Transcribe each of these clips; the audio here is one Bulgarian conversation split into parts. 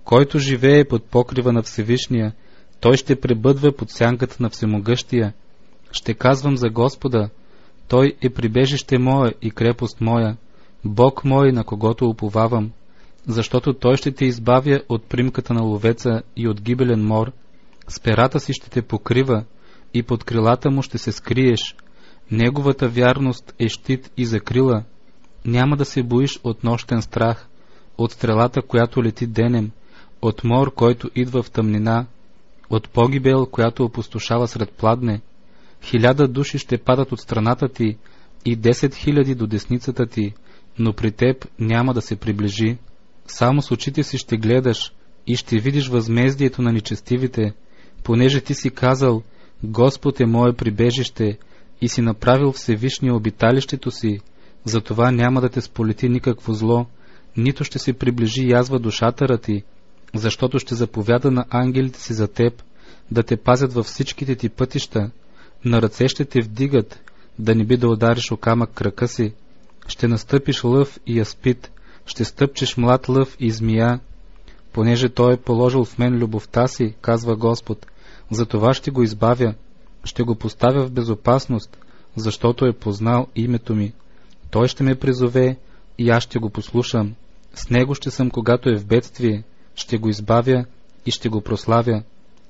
Който живее под покрива на Всевишния, той ще пребъдва под сянката на Всемогъщия. Ще казвам за Господа: Той е прибежище мое и крепост моя, Бог мой, на когото уповавам, защото Той ще те избавя от примката на ловеца и от гибелен мор, с перата си ще те покрива и под крилата му ще се скриеш. Неговата вярност е щит и закрила. Няма да се боиш от нощен страх, от стрелата, която лети денем, от мор, който идва в тъмнина, от погибел, която опустошава сред пладне. 1000 души ще падат от страната ти и 10 000 до десницата ти, но при теб няма да се приближи. Само с очите си ще гледаш и ще видиш възмездието на нечестивите, понеже ти си казал: Господ е мое прибежище, и си направил Всевишния обиталището си, затова няма да те сполети никакво зло, нито ще се приближи язва до шатъра ти, защото ще заповяда на ангелите си за теб, да те пазят във всичките ти пътища, на ръце ще те вдигат, да не би да удариш о камък крака си, ще настъпиш лъв и аспид, ще стъпчеш млад лъв и змия. Понеже Той е положил в мен любовта си, казва Господ, затова ще го избавя, ще го поставя в безопасност, защото е познал името ми. Той ще ме призове и аз ще го послушам. С него ще съм, когато е в бедствие, ще го избавя и ще го прославя.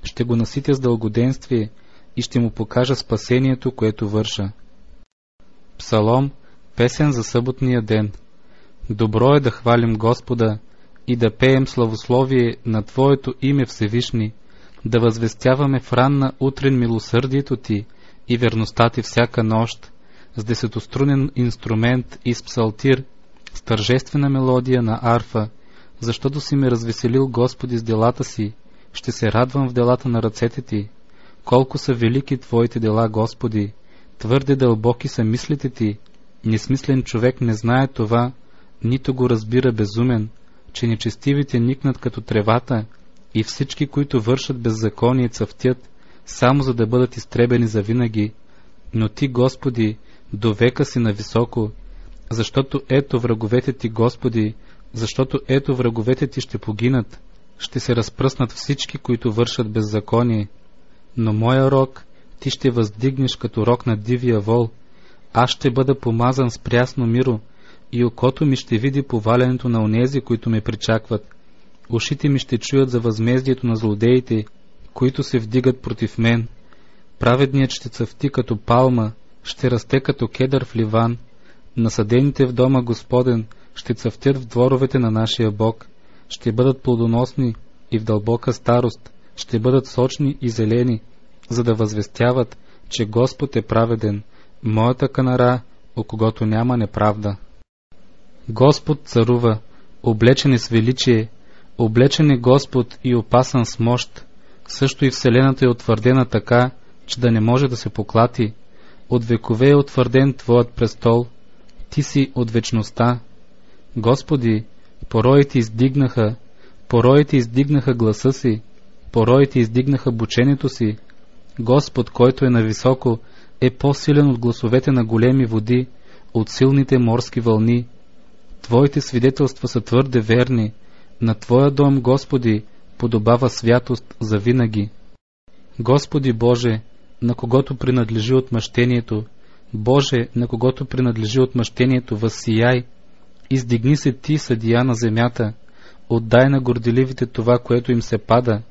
Ще го наситя с дългоденствие и ще му покажа спасението, което върша. Псалом, песен за съботния ден. Добро е да хвалим Господа и да пеем славословие на Твоето име Всевишни, да възвестяваме в ранна утрин милосърдието Ти и верността Ти всяка нощ, с десетострунен инструмент и с псалтир, с тържествена мелодия на арфа, защото си ме развеселил, Господи, с делата си, ще се радвам в делата на ръцете Ти. Колко са велики Твоите дела, Господи, твърде дълбоки са мислите Ти, несмислен човек не знае това, нито го разбира безумен, че нечестивите никнат като тревата и всички, които вършат беззаконие, цъфтят, само за да бъдат изтребени завинаги. Но Ти, Господи, до века си нависоко, защото ето враговете Ти, Господи, защото ето враговете Ти ще погинат, ще се разпръснат всички, които вършат беззаконие. Но моя рог Ти ще въздигнеш като рог на дивия вол, аз ще бъда помазан с прясно миро, и окото ми ще види повалянето на онези, които ме причакват. Ушите ми ще чуят за възмездието на злодеите, които се вдигат против мен. Праведният ще цъфти като палма, ще расте като кедър в Ливан. Насадените в дома Господен ще цъфтят в дворовете на нашия Бог, ще бъдат плодоносни и в дълбока старост, ще бъдат сочни и зелени, за да възвестяват, че Господ е праведен, моята канара, у когото няма неправда. Господ царува, облечен е с величие, облечен е Господ и опасан с мощ, също и вселената е утвърдена така, че да не може да се поклати. От векове е утвърден Твоят престол, Ти си от вечността. Господи, пороите издигнаха гласа си, пороите издигнаха бученето си. Господ, който е нависоко, е по-силен от гласовете на големи води, от силните морски вълни. Твоите свидетелства са твърде верни, на Твоя дом, Господи, подобава святост за винаги. Господи Боже, на когото принадлежи отмъщението, Боже, на когото принадлежи отмъщението, възсияй, издигни се Ти, съдия на земята, отдай на горделивите това, което им се пада.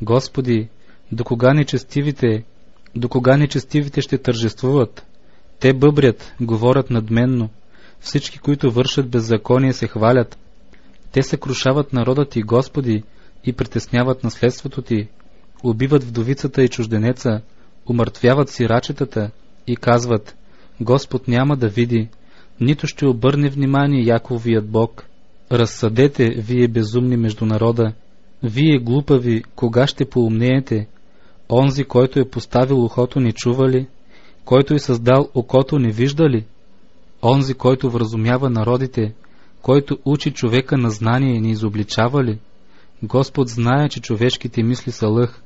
Господи, до кога нечестивите ще тържествуват? Те бъбрят, говорят надменно, всички, които вършат беззаконие, се хвалят. Те съкрушават народа Ти, Господи, и притесняват наследството Ти, убиват вдовицата и чужденеца, умъртвяват сирачетата и казват: Господ няма да види, нито ще обърне внимание Яковият Бог. Разсъдете, вие безумни между народа, вие глупави, кога ще поумнеете? Онзи, който е поставил ухото, не чува ли? Който е създал окото, не вижда ли? Онзи, който вразумява народите, който учи човека на знание, не изобличава ли? Господ знае, че човешките мисли са лъх.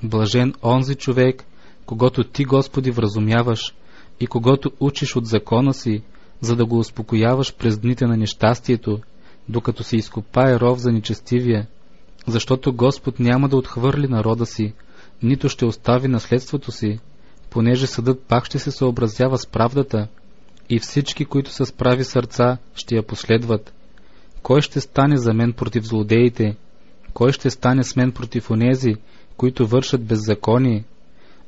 Блажен онзи човек, когато Ти, Господи, вразумяваш и когато учиш от закона си, за да го успокояваш през дните на нещастието, докато се изкопае ров за нечестивия. защото Господ няма да отхвърли народа си, нито ще остави наследството си, понеже съдът пак ще се съобразява с правдата и всички, които са с прави сърца, ще я последват. Кой ще стане за мен против злодеите? Кой ще стане с мен против онези, които вършат беззаконие?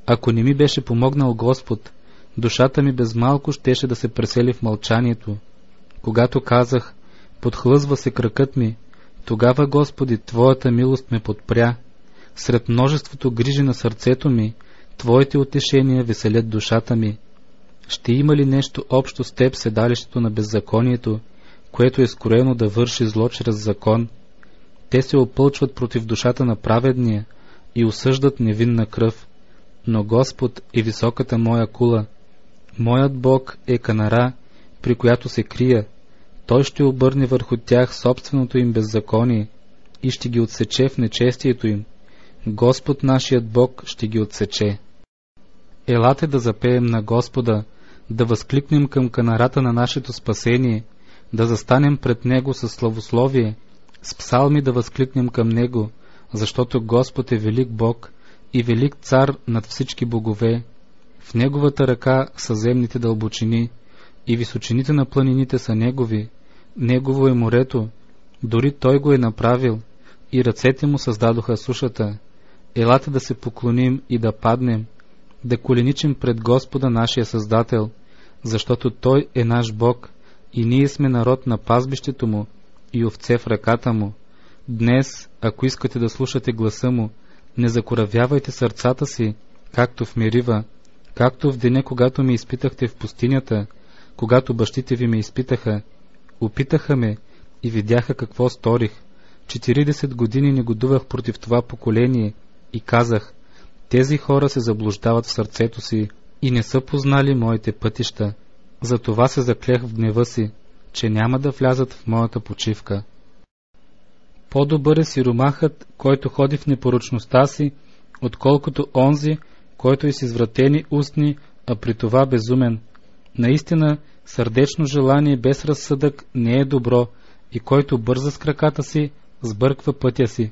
Ако не ми беше помогнал Господ, душата ми без малко щеше да се пресели в мълчанието. Когато казах, подхлъзва се кракът ми, тогава, Господи, Твоята милост ме подпря. Сред множеството грижи на сърцето ми, Твоите утешения веселят душата ми. Ще има ли нещо общо с Теб седалището на беззаконието, което е скроено да върши зло чрез закон? Те се опълчват против душата на праведния и осъждат невинна кръв. Но Господ е високата моя кула. Моят Бог е канара, при която се крия. Той ще обърне върху тях собственото им беззаконие и ще ги отсече в нечестието им. Господ нашият Бог ще ги отсече. Елате да запеем на Господа, да възкликнем към канарата на нашето спасение, да застанем пред Него със славословие, с псалми да възкликнем към Него, защото Господ е велик Бог и велик цар над всички богове. В Неговата ръка са земните дълбочини и височините на планините са Негови. Негово е морето, дори Той го е направил, и ръцете му създадоха сушата. Елате да се поклоним и да паднем, да коленичим пред Господа нашия Създател, защото Той е наш Бог и ние сме народ на пазбището му и овце в ръката му. Днес, ако искате да слушате гласа му, не закоравявайте сърцата си, както в Мерива, както в деня, когато ме изпитахте в пустинята, когато бащите ви ме изпитаха. Опитаха ме и видяха какво сторих. 40 години негодувах против това поколение и казах, тези хора се заблуждават в сърцето си и не са познали моите пътища. Затова се заклех в гнева си, че няма да влязат в моята почивка. По-добър е сиромахът, който ходи в непорочността си, отколкото онзи, който е с извратени устни, а при това безумен. Наистина, сърдечно желание без разсъдък не е добро и който бърза с краката си, сбърква пътя си.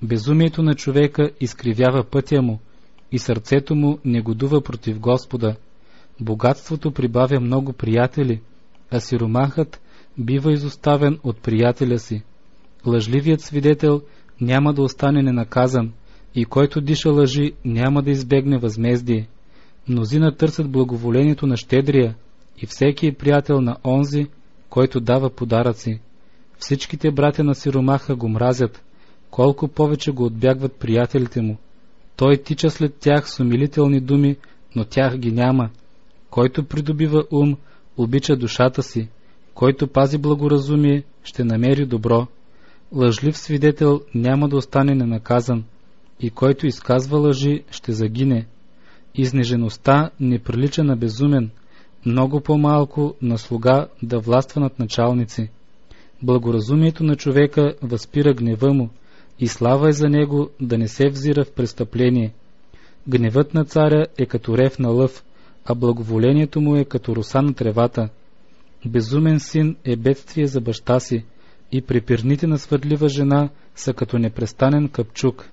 Безумието на човека изкривява пътя му и сърцето му негодува против Господа. Богатството прибавя много приятели, а сиромахът бива изоставен от приятеля си. Лъжливият свидетел няма да остане ненаказан и който диша лъжи няма да избегне възмездие. Мнозина търсят благоволението на щедрия и всеки е приятел на онзи, който дава подаръци. Всичките братя на сиромаха го мразят, колко повече го отбягват приятелите му. Той тича след тях с умилителни думи, но тях ги няма. Който придобива ум, обича душата си, който пази благоразумие, ще намери добро. Лъжлив свидетел няма да остане ненаказан, и който изказва лъжи, ще загине. Изнежеността не прилича на безумен, много по-малко на слуга да властва над началници. Благоразумието на човека възпира гнева му, и слава е за него да не се взира в престъпление. Гневът на царя е като рев на лъв, а благоволението му е като роса на тревата. Безумен син е бедствие за баща си, и препирните на свърлива жена са като непрестанен капчук.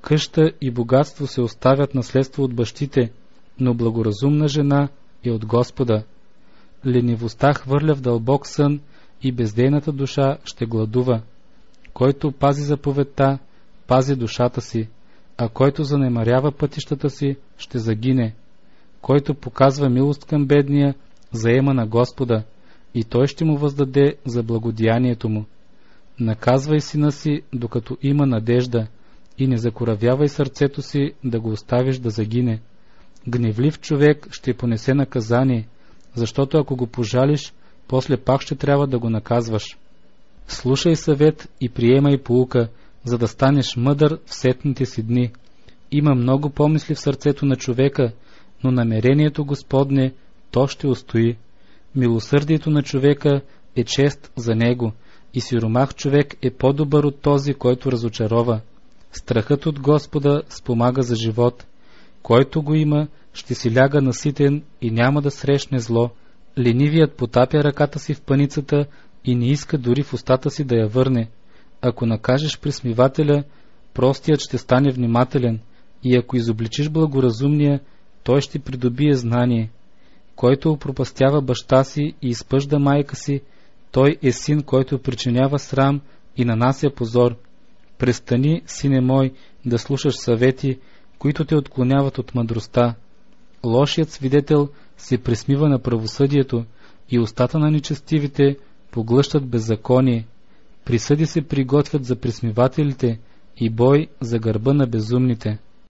Къща и богатство се оставят наследство от бащите, но благоразумна жена е от Господа. Ленивостта хвърля в дълбок сън и бездейната душа ще гладува. Който пази заповедта, пази душата си, а който занемарява пътищата си, ще загине. Който показва милост към бедния, заема на Господа, и той ще му въздаде за благодеянието му. Наказвай сина си, докато има надежда, и не закоравявай сърцето си да го оставиш да загине. Гневлив човек ще понесе наказание, защото ако го пожалиш, после пак ще трябва да го наказваш. Слушай съвет и приемай поука, за да станеш мъдър в сетните си дни. Има много помисли в сърцето на човека, но намерението Господне, то ще устои. Милосърдието на човека е чест за него, и сиромах човек е по-добър от този, който разочарова. Страхът от Господа спомага за живот. Който го има, ще си ляга наситен и няма да срещне зло. Ленивият потапя ръката си в паницата и не иска дори в устата си да я върне, Ако накажеш присмивателя, простият ще стане внимателен, и ако изобличиш благоразумния, той ще придобие знание. Който опропастява баща си и изпъжда майка си, той е син, който причинява срам и нанася позор. Престани, сине мой, да слушаш съвети, които те отклоняват от мъдростта. Лошият свидетел се присмива на правосъдието и устата на нечестивите поглъщат беззаконие. Присъди се приготвят за присмивателите и бой за гърба на безумните.